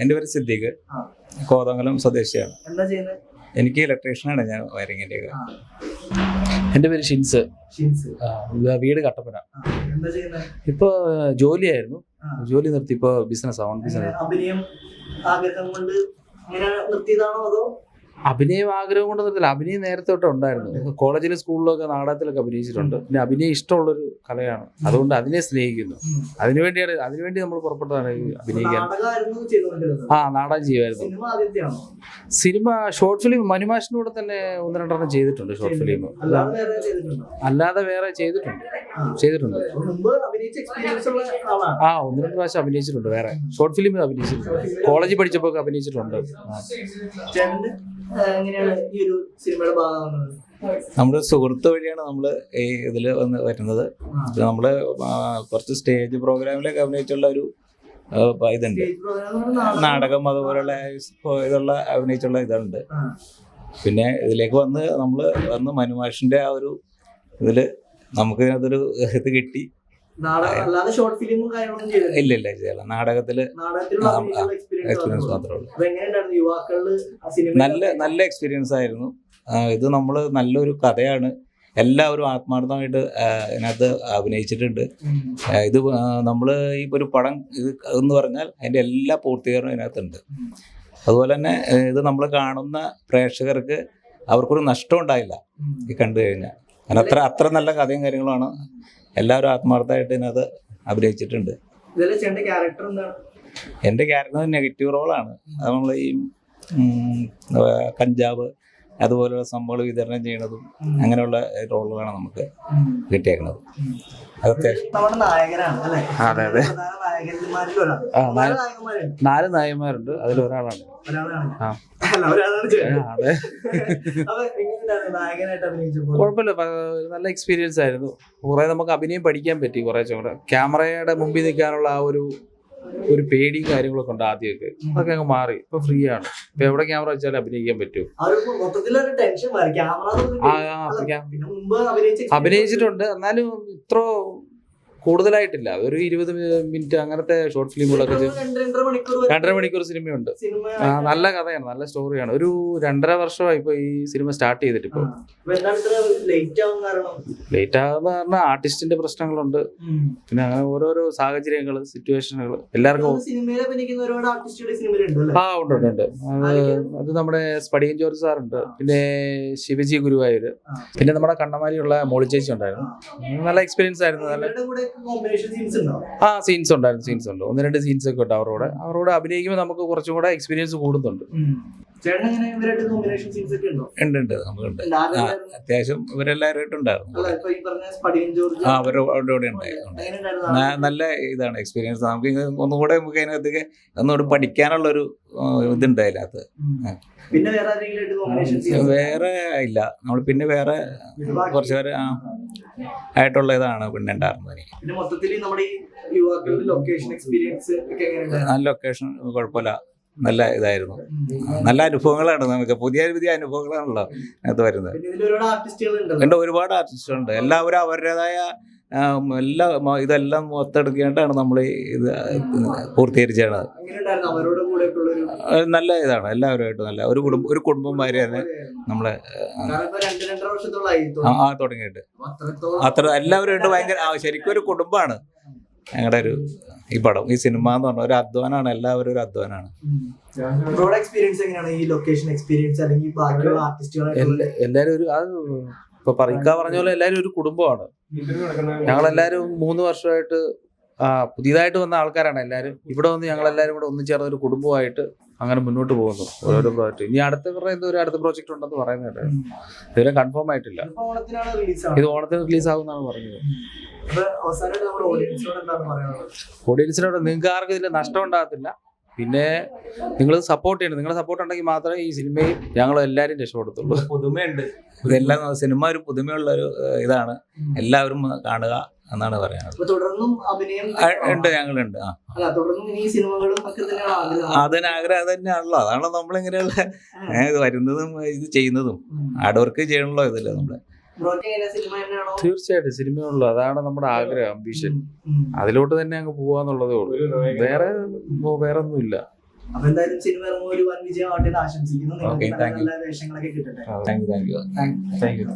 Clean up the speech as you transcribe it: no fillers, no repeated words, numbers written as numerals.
എൻ്റെ പേര് സിദ്ദീഖ്, കോതമംഗലം സ്വദേശിയാണ്. എനിക്ക് ഇലക്ട്രീഷ്യനാണ്, ഞാൻ വയറിങ്ങിൻ്റെ. എൻ്റെ പേര് ഷിൻസ്, വീട് കട്ടപ്പന. ഇപ്പൊ ജോലിയായിരുന്നു, ജോലി നിർത്തി ഇപ്പൊ ബിസിനസ്, ഓൺ ബിസിനസ്. അഭിനയം ആഗ്രഹം കൊണ്ട് നിർത്തില്ല, അഭിനയം നേരത്തെ തൊട്ട് ഉണ്ടായിരുന്നു. കോളേജിലും സ്കൂളിലൊക്കെ നാടകത്തിലൊക്കെ അഭിനയിച്ചിട്ടുണ്ട്. പിന്നെ അഭിനയം ഇഷ്ടമുള്ളൊരു കലയാണ്, അതുകൊണ്ട് അതിനെ സ്നേഹിക്കുന്നു. അതിനുവേണ്ടി നമ്മൾ പുറപ്പെട്ടതാണ് അഭിനയിക്കാൻ. നാടകം ചെയ്യുമായിരുന്നു. സിനിമ ഷോർട്ട് ഫിലിം മനുമാഷിന്റെ കൂടെ തന്നെ 1-2 ചെയ്തിട്ടുണ്ട്. ഷോർട്ട് ഫിലിം അല്ലാതെ വേറെ ചെയ്തിട്ടുണ്ട്. 1-2 പ്രാവശ്യം അഭിനയിച്ചിട്ടുണ്ട്. വേറെ ഷോർട്ട് ഫിലിം അഭിനയിച്ചിട്ടുണ്ട്. കോളേജിൽ പഠിച്ചപ്പോ അഭിനയിച്ചിട്ടുണ്ട്. നമ്മുടെ സുഹൃത്ത് വഴിയാണ് നമ്മള് ഈ ഇതില് വരുന്നത്. നമ്മള് കുറച്ച് സ്റ്റേജ് പ്രോഗ്രാമിലൊക്കെ അഭിനയിച്ചുള്ള ഒരു ഇതുണ്ട്, നാടകം അതുപോലുള്ള ഇതുള്ള അഭിനയിച്ചുള്ള ഇതുണ്ട്. പിന്നെ ഇതിലേക്ക് വന്ന് മനുമാഷിന്റെ ആ ഒരു ഇതില് നമുക്ക് അതൊരു ഇത് കിട്ടി. ഇല്ല, ചെയ്യല. നാടകത്തില് എക്സ്പീരിയൻസ് മാത്രമേ ഉള്ളൂ. നല്ല എക്സ്പീരിയൻസ് ആയിരുന്നു. ഇത് നമ്മള് നല്ലൊരു കഥയാണ്, എല്ലാവരും ആത്മാർത്ഥമായിട്ട് ഇതിനകത്ത് അഭിനയിച്ചിട്ടുണ്ട്. ഇത് നമ്മള് ഈ ഒരു പടം എന്ന് പറഞ്ഞാൽ അതിന്റെ എല്ലാ പൂർത്തീകരണവും ഇതിനകത്തുണ്ട്. അതുപോലെ തന്നെ ഇത് നമ്മൾ കാണുന്ന പ്രേക്ഷകർക്ക് അവർക്കൊരു നഷ്ടം ഉണ്ടായില്ല ഈ കണ്ടു കഴിഞ്ഞാൽ. കാരണം അത്ര നല്ല കഥയും കാര്യങ്ങളുമാണ്. എല്ലാവരും ആത്മാർത്ഥമായിട്ട് ഇതിനകത്ത് അഭിനയിച്ചിട്ടുണ്ട്. എൻ്റെ ക്യാരക്ടർ നെഗറ്റീവ് റോളാണ്. അത് നമ്മൾ ഈ കഞ്ചാവ് അതുപോലെയുള്ള സംഭവങ്ങൾ വിതരണം ചെയ്യുന്നതും അങ്ങനെയുള്ള റോളുകളാണ് നമുക്ക് കിട്ടിയേക്കുന്നത്. അത് അത്യാവശ്യം. അതെ. 4 നായകന്മാരുണ്ട്, അതിലൊരാളാണ്. അതെ, കുഴപ്പമില്ല, നല്ല എക്സ്പീരിയൻസ് ആയിരുന്നു. കുറെ നമുക്ക് അഭിനയം പഠിക്കാൻ പറ്റി. കുറേശ്ശെ ക്യാമറയുടെ മുമ്പിൽ നിൽക്കാനുള്ള ആ ഒരു പേടിയും കാര്യങ്ങളൊക്കെ ഉണ്ട് ആദ്യമൊക്കെ. അതൊക്കെ അങ്ങ് മാറി, ഇപ്പൊ ഫ്രീ ആണ്. ഇപ്പൊ എവിടെ ക്യാമറ വെച്ചാലും അഭിനയിക്കാൻ പറ്റും. അഭിനയിച്ചിട്ടുണ്ട്, എന്നാലും ഇത്ര കൂടുതലായിട്ടില്ല. ഒരു 20 മിനിറ്റ് അങ്ങനത്തെ ഷോർട്ട് ഫിലിമുകളൊക്കെ 2.5 മണിക്കൂർ സിനിമയുണ്ട്. നല്ല കഥയാണ്, നല്ല സ്റ്റോറിയാണ്. ഒരു 2.5 വർഷമായി ഇപ്പൊ ഈ സിനിമ സ്റ്റാർട്ട് ചെയ്തിട്ട്. ഇപ്പൊ ലേറ്റ് ആകുന്ന പറഞ്ഞാൽ ആർട്ടിസ്റ്റിന്റെ പ്രശ്നങ്ങളുണ്ട്, പിന്നെ അങ്ങനെ ഓരോരോ സാഹചര്യങ്ങള്, സിറ്റുവേഷനുകൾ എല്ലാവർക്കും. ഉണ്ട്. അത് നമ്മുടെ സ്പടിയൻ ജോർജ് സാറുണ്ട്, പിന്നെ ശിവജി ഗുരുവായൂര്, പിന്നെ നമ്മുടെ കണ്ണമാലിയുള്ള മോളിച്ചേച്ചി ഉണ്ടായിരുന്നു. നല്ല എക്സ്പീരിയൻസ് ആയിരുന്നു. നല്ല സീൻസ് ഉണ്ട്. 1-2 സീൻസ് ഒക്കെ ഉണ്ട്. അവരോട് അഭിനയിക്കുമ്പോൾ നമുക്ക് കുറച്ചും കൂടെ എക്സ്പീരിയൻസ് കൂടുന്നുണ്ട്. ഉണ്ട്, നമുക്കുണ്ട്. അത്യാവശ്യം ഇവരെല്ലാവരുമായിട്ടുണ്ടായിരുന്നു. അവരുടെ കൂടെ ഉണ്ടായിരുന്നു. നല്ല ഇതാണ് എക്സ്പീരിയൻസ്. നമുക്ക് ഒന്നുകൂടെ നമുക്ക് അതിനകത്തേക്ക് ഒന്നുകൂടെ പഠിക്കാനുള്ളൊരു ഇതുണ്ട് അതിനകത്ത്. വേറെ ഇല്ല, നമ്മൾ പിന്നെ വേറെ കുറച്ച് പേര് ആയിട്ടുള്ള ഇതാണ് പിന്നെ ഉണ്ടായിരുന്നത്. നല്ല ലൊക്കേഷൻ കുഴപ്പമില്ല, നല്ല ഇതായിരുന്നു. നല്ല അനുഭവങ്ങളാണ് നമുക്ക്, പുതിയ അനുഭവങ്ങളാണല്ലോ അതിനകത്ത് വരുന്നത്. ഒരുപാട് ആർട്ടിസ്റ്റുകളുണ്ട്. എല്ലാവരും അവരുടേതായ ഇതെല്ലാം മൊത്തെടുക്കേണ്ടാണ് നമ്മൾ ഇത് പൂർത്തീകരിച്ചത്. നല്ല ഇതാണ്, എല്ലാവരുമായിട്ട് നല്ല ഒരു കുടുംബം മാതിരി തന്നെ നമ്മളെ തുടങ്ങിയിട്ട്. അത്ര എല്ലാവരുമായിട്ട് ഭയങ്കര ശരിക്കും ഒരു കുടുംബമാണ് ഞങ്ങളുടെ ഈ പടം, ഈ സിനിമ എന്ന് പറഞ്ഞ ഒരു അധ്വാനാണ്. എല്ലാവരും ഒരു അധ്വാനാണ്. എല്ലാരും ഇപ്പൊ പറഞ്ഞ പോലെ എല്ലാരും ഒരു കുടുംബമാണ്. ഞങ്ങളെല്ലാരും 3 വർഷമായിട്ട് പുതിയതായിട്ട് വന്ന ആൾക്കാരാണ് എല്ലാരും. ഇവിടെ വന്ന് ഞങ്ങളെല്ലാരും കൂടെ ഒന്നിച്ചേർന്ന ഒരു കുടുംബമായിട്ട് അങ്ങനെ മുന്നോട്ട് പോകുന്നു. ഓരോരോ പ്രോജക്റ്റ് ഇനി അടുത്ത പ്രോജക്റ്റ് ഉണ്ടെന്ന് പറയുന്നുണ്ട്. ഇതുവരെ കൺഫേം ആയിട്ടില്ല. ഇത് ഓണത്തിന് റിലീസ് ആകുമെന്നാണ് പറഞ്ഞത്. ഓഡിയൻസിനോട് നിങ്ങൾക്ക് ആർക്കും ഇതിൽ നഷ്ടം ഉണ്ടാകത്തില്ല. പിന്നെ നിങ്ങൾ സപ്പോർട്ട് ചെയ്യണം. നിങ്ങളുടെ സപ്പോർട്ട് ഉണ്ടെങ്കിൽ മാത്രമേ ഈ സിനിമയിൽ ഞങ്ങൾ എല്ലാവരും രക്ഷപ്പെടുത്തുള്ളൂ. പുതുമയുണ്ട്, ഇതെല്ലാം സിനിമ ഒരു പുതുമയുള്ള ഒരു ഇതാണ്. എല്ലാവരും കാണുക എന്നാണ് പറയാനുള്ളത്. ഉണ്ട്, ഞങ്ങളുണ്ട്. അതിനാഗ്രഹം തന്നെയാണല്ലോ. അതാണല്ലോ നമ്മളിങ്ങനെയുള്ള ഇത് വരുന്നതും ഇത് ചെയ്യുന്നതും. ഹാർഡ് വർക്ക് ചെയ്യണല്ലോ ഇതില്ല നമ്മള്. തീർച്ചയായിട്ടും സിനിമയുള്ളൂ. അതാണ് നമ്മുടെ ആഗ്രഹം, അംബിഷൻ. അതിലോട്ട് തന്നെ അങ്ങ് പോവാന്നുള്ളതേ ഉള്ളൂ. വേറെ ഒന്നുമില്ല. അപ്പൊ എന്തായാലും സിനിമ ഇറങ്ങുമ്പോൾ ഒരു വൻ വിജയമാവട്ടെ എന്ന് ആശംസിക്കുന്നു. നിങ്ങൾക്ക് Okay, നല്ല thank you. നല്ല വേഷങ്ങളൊക്കെ കിട്ടട്ടെ. Thank you. Thank you. Thank you.